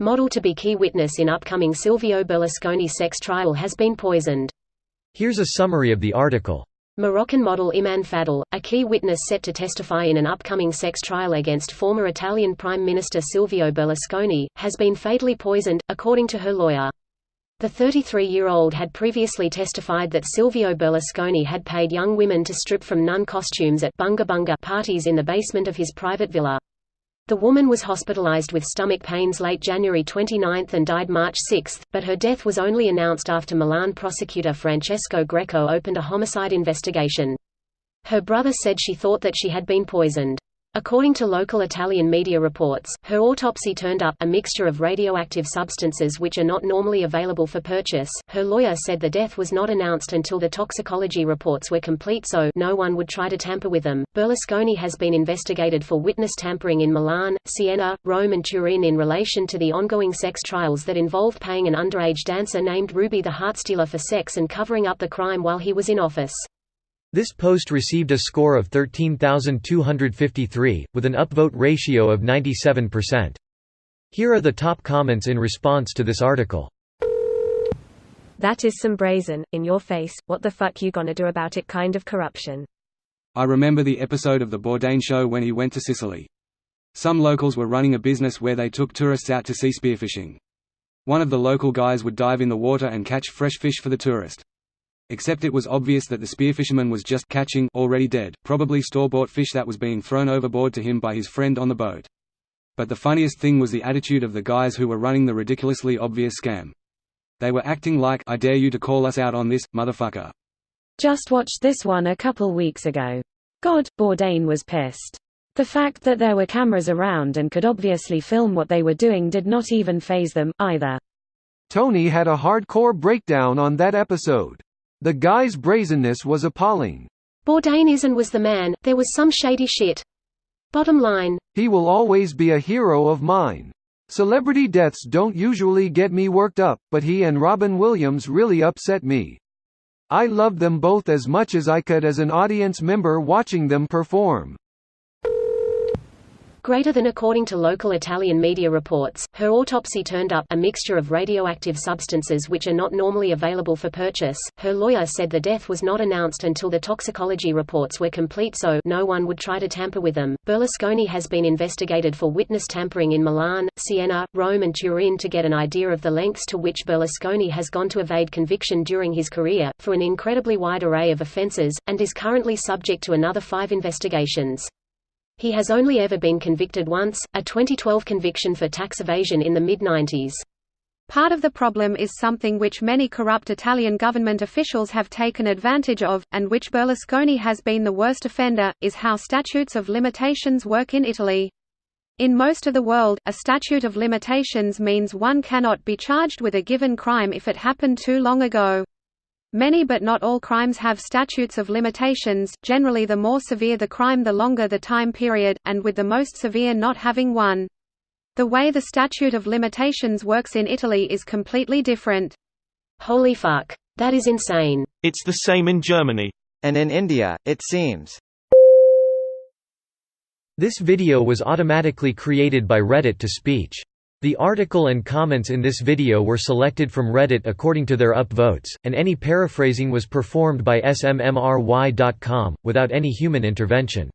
Model to be key witness in upcoming Silvio Berlusconi sex trial has been poisoned. Here's a summary of the article. Moroccan model Iman Fadel, a key witness set to testify in an upcoming sex trial against former Italian Prime Minister Silvio Berlusconi, has been fatally poisoned, according to her lawyer. The 33-year-old had previously testified that Silvio Berlusconi had paid young women to strip from nun costumes at bunga bunga parties in the basement of his private villa. The woman was hospitalized with stomach pains late January 29 and died March 6, but her death was only announced after Milan prosecutor Francesco Greco opened a homicide investigation. Her brother said she thought that she had been poisoned. According to local Italian media reports, her autopsy turned up a mixture of radioactive substances which are not normally available for purchase. Her lawyer said the death was not announced until the toxicology reports were complete so no one would try to tamper with them. Berlusconi has been investigated for witness tampering in Milan, Siena, Rome and Turin in relation to the ongoing sex trials that involved paying an underage dancer named Ruby the Heartstealer for sex and covering up the crime while he was in office. This post received a score of 13,253, with an upvote ratio of 97%. Here are the top comments in response to this article. That is some brazen, in your face, what the fuck you gonna do about it kind of corruption. I remember the episode of the Bourdain show when he went to Sicily. Some locals were running a business where they took tourists out to sea spearfishing. One of the local guys would dive in the water and catch fresh fish for the tourist. Except it was obvious that the spearfisherman was just catching already dead, probably store-bought fish that was being thrown overboard to him by his friend on the boat. But the funniest thing was the attitude of the guys who were running the ridiculously obvious scam. They were acting like, I dare you to call us out on this, motherfucker. Just watched this one a couple weeks ago. God, Bourdain was pissed. The fact that there were cameras around and could obviously film what they were doing did not even faze them, either. Tony had a hardcore breakdown on that episode. The guy's brazenness was appalling. Bourdain is and was the man, there was some shady shit. Bottom line. He will always be a hero of mine. Celebrity deaths don't usually get me worked up, but he and Robin Williams really upset me. I loved them both as much as I could as an audience member watching them perform. Greater than according to local Italian media reports, her autopsy turned up a mixture of radioactive substances which are not normally available for purchase. Her lawyer said the death was not announced until the toxicology reports were complete so no one would try to tamper with them. Berlusconi has been investigated for witness tampering in Milan, Siena, Rome and Turin to get an idea of the lengths to which Berlusconi has gone to evade conviction during his career, for an incredibly wide array of offences, and is currently subject to another 5 investigations. He has only ever been convicted once, a 2012 conviction for tax evasion in the mid-90s. Part of the problem is something which many corrupt Italian government officials have taken advantage of, and which Berlusconi has been the worst offender, is how statutes of limitations work in Italy. In most of the world, a statute of limitations means one cannot be charged with a given crime if it happened too long ago. Many but not all crimes have statutes of limitations, generally the more severe the crime the longer the time period, and with the most severe not having one. The way the statute of limitations works in Italy is completely different. Holy fuck. That is insane. It's the same in Germany. And in India, it seems. This video was automatically created by Reddit to speech. The article and comments in this video were selected from Reddit according to their upvotes, and any paraphrasing was performed by smmry.com, without any human intervention.